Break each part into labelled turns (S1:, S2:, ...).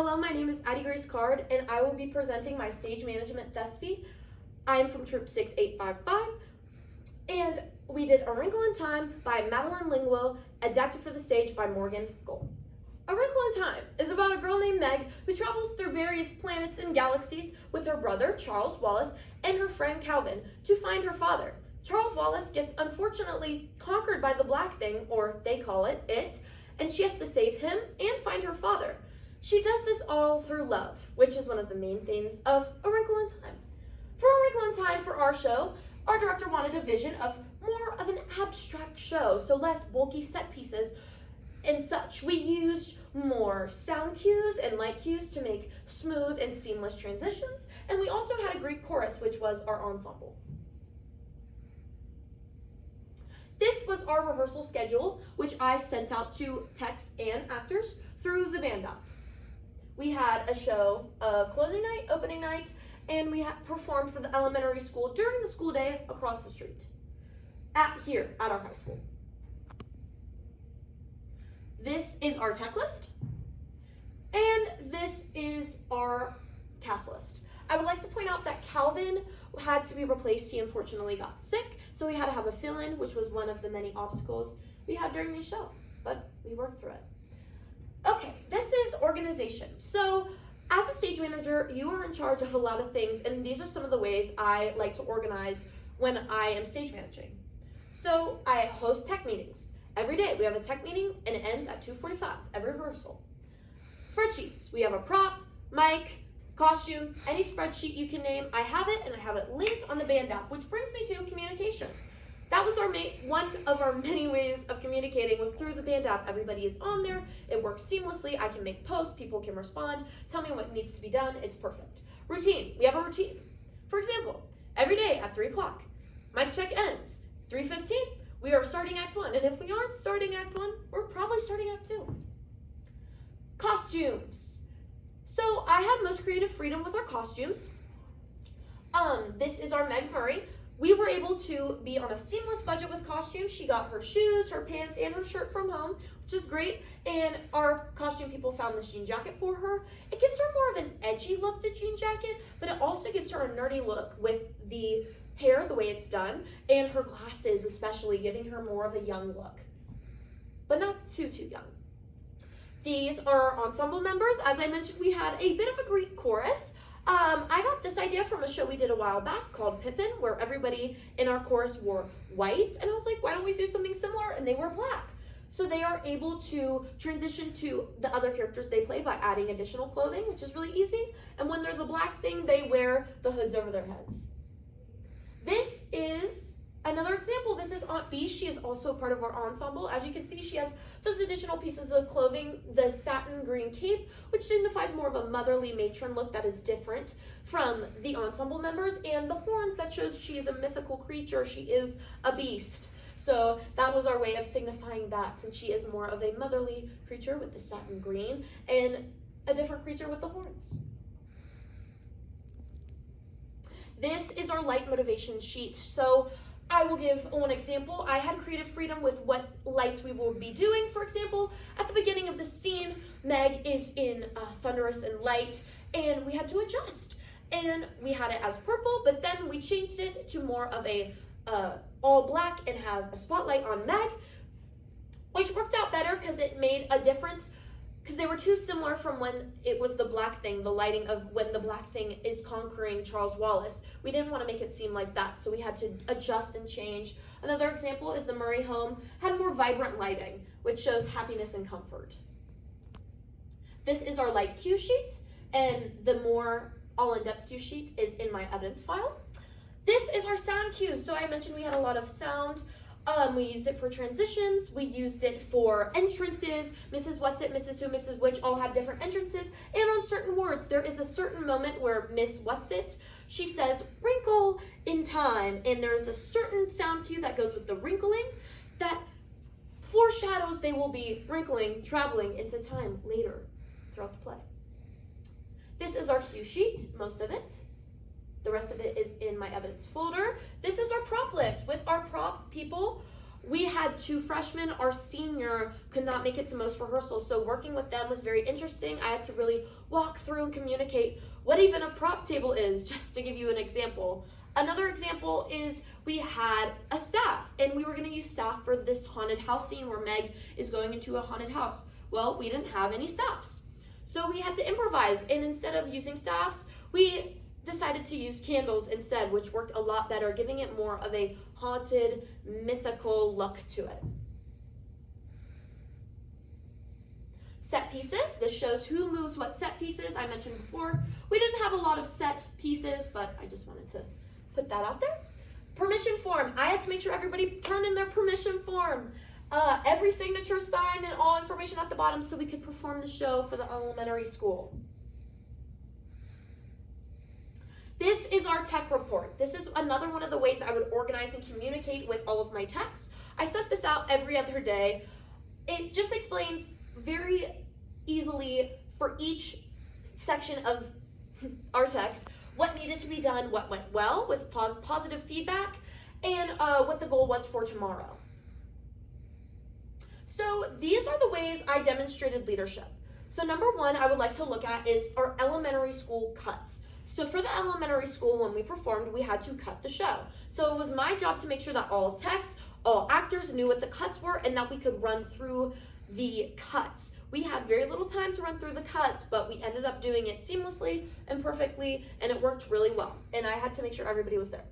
S1: Hello, my name is AddieGraceThespy, and I will be presenting my stage management Thespy. I am from Troop 6855, and we did A Wrinkle in Time by Madeline Linguo, adapted for the stage by Morgan Gold. A Wrinkle in Time is about a girl named Meg who travels through various planets and galaxies with her brother, Charles Wallace, and her friend Calvin to find her father. Charles Wallace gets unfortunately conquered by the black thing, or they call it, and she has to save him and find her father. She does this all through love, which is one of the main themes of A Wrinkle in Time. For A Wrinkle in Time, for our show, our director wanted a vision of more of an abstract show, so less bulky set pieces and such. We used more sound cues and light cues to make smooth and seamless transitions, and we also had a Greek chorus, which was our ensemble. This was our rehearsal schedule, which I sent out to techs and actors through the band app. We had a show, closing night, opening night, and we performed for the elementary school during the school day across the street, at our high school. This is our tech list, and this is our cast list. I would like to point out that Calvin had to be replaced. He unfortunately got sick, so we had to have a fill-in, which was one of the many obstacles we had during the show, but we worked through it. Okay, this is organization. So as a stage manager, you are in charge of a lot of things, and these are some of the ways I like to organize when I am stage managing. So I host tech meetings. Every day we have a tech meeting, and it ends at 2:45, every rehearsal. Spreadsheets. We have a prop, mic, costume, any spreadsheet you can name. I have it, and I have it linked on the band app, which brings me to communication. That was one of our many ways of communicating was through the band app. Everybody is on there. It works seamlessly. I can make posts. People can respond. Tell me what needs to be done. It's perfect. Routine. We have a routine. For example, every day at 3 o'clock, mic check ends. 3:15, we are starting Act 1. And if we aren't starting Act 1, we're probably starting Act 2. Costumes. So I had most creative freedom with our costumes. This is our Meg Murray. We were able to be on a seamless budget with costumes. She got her shoes, her pants, and her shirt from home, which is great. And our costume people found this jean jacket for her. It gives her more of an edgy look, the jean jacket, but it also gives her a nerdy look with the hair, the way it's done, and her glasses especially, giving her more of a young look, but not too young. These are our ensemble members. As I mentioned, we had a bit of a Greek chorus. I got this idea from a show we did a while back called Pippin, where everybody in our chorus wore white, and I was like, why don't we do something similar? And they were black. So they are able to transition to the other characters they play by adding additional clothing, which is really easy. And when they're the black thing, they wear the hoods over their heads. This is another example. This is Aunt B. She is also part of our ensemble. As you can see, she has those additional pieces of clothing, the satin green cape, which signifies more of a motherly matron look that is different from the ensemble members, and the horns that shows she is a mythical creature. She is a beast. So that was our way of signifying that, since she is more of a motherly creature with the satin green and a different creature with the horns. This is our light motivation sheet. So I will give one example. I had creative freedom with what lights we will be doing. For example, at the beginning of the scene, Meg is in thunderous and light, and we had to adjust. And we had it as purple, but then we changed it to more of a all black and have a spotlight on Meg, which worked out better because it made a difference, because they were too similar from when it was the black thing, the lighting of when the black thing is conquering Charles Wallace. We didn't want to make it seem like that, so we had to adjust and change. Another example is the Murray home had more vibrant lighting, which shows happiness and comfort. This is our light cue sheet, and the more all-in-depth cue sheet is in my evidence file. This is our sound cues. So I mentioned we had a lot of sound. We used it for transitions, we used it for entrances, Mrs. What's It, Mrs. Who, Mrs. Which all had different entrances, and on certain words. There is a certain moment where Miss What's It, she says, wrinkle in time, and there's a certain sound cue that goes with the wrinkling that foreshadows they will be wrinkling, traveling into time later throughout the play. This is our cue sheet, most of it. The rest of it is in my evidence folder. This is our prop list with our prop people. We had 2 freshmen. Our senior could not make it to most rehearsals, so working with them was very interesting. I had to really walk through and communicate what even a prop table is, just to give you an example. Another example is we had a staff, and we were going to use staff for this haunted house scene where Meg is going into a haunted house. Well, we didn't have any staffs, so we had to improvise, and instead of using staffs, we decided to use candles instead, which worked a lot better, giving it more of a haunted, mythical look to it. Set pieces. This shows who moves what set pieces. I mentioned before, we didn't have a lot of set pieces, but I just wanted to put that out there. Permission form. I had to make sure everybody turned in their permission form. Every signature signed and all information at the bottom so we could perform the show for the elementary school. This is our tech report. This is another one of the ways I would organize and communicate with all of my techs. I set this out every other day. It just explains very easily for each section of our techs what needed to be done, what went well with positive feedback, and what the goal was for tomorrow. So these are the ways I demonstrated leadership. So number 1 I would like to look at is our elementary school cuts. So for the elementary school, when we performed, we had to cut the show. So it was my job to make sure that all techs, all actors knew what the cuts were and that we could run through the cuts. We had very little time to run through the cuts, but we ended up doing it seamlessly and perfectly, and it worked really well. And I had to make sure everybody was there.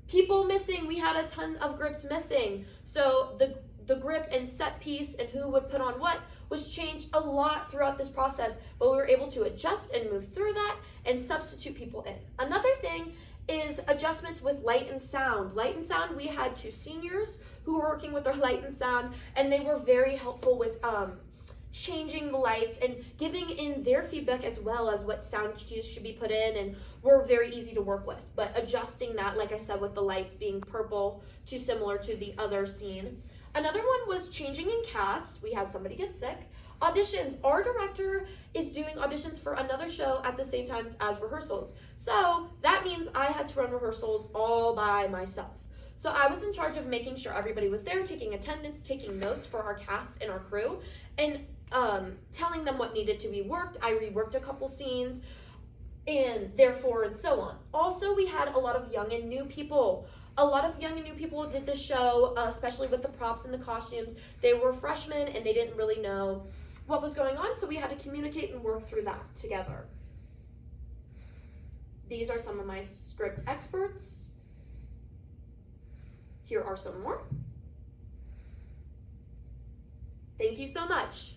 S1: People missing, we had a ton of grips missing. So the grip and set piece and who would put on what was changed a lot throughout this process, but we were able to adjust and move through that and substitute people in. Another thing is adjustments with light and sound. Light and sound, we had 2 seniors who were working with our light and sound, and they were very helpful with changing the lights and giving in their feedback as well as what sound cues should be put in, and were very easy to work with. But adjusting that, like I said, with the lights being purple, too similar to the other scene. Another one was changing in cast. We had somebody get sick. Auditions. Our director is doing auditions for another show at the same time as rehearsals. So that means I had to run rehearsals all by myself. So I was in charge of making sure everybody was there, taking attendance, taking notes for our cast and our crew, and telling them what needed to be worked. I reworked a couple scenes, and therefore and so on. Also, we had a lot of young and new people. A lot of young and new people did the show, especially with the props and the costumes. They were freshmen and they didn't really know what was going on, so we had to communicate and work through that together. These are some of my script experts. Here are some more. Thank you so much.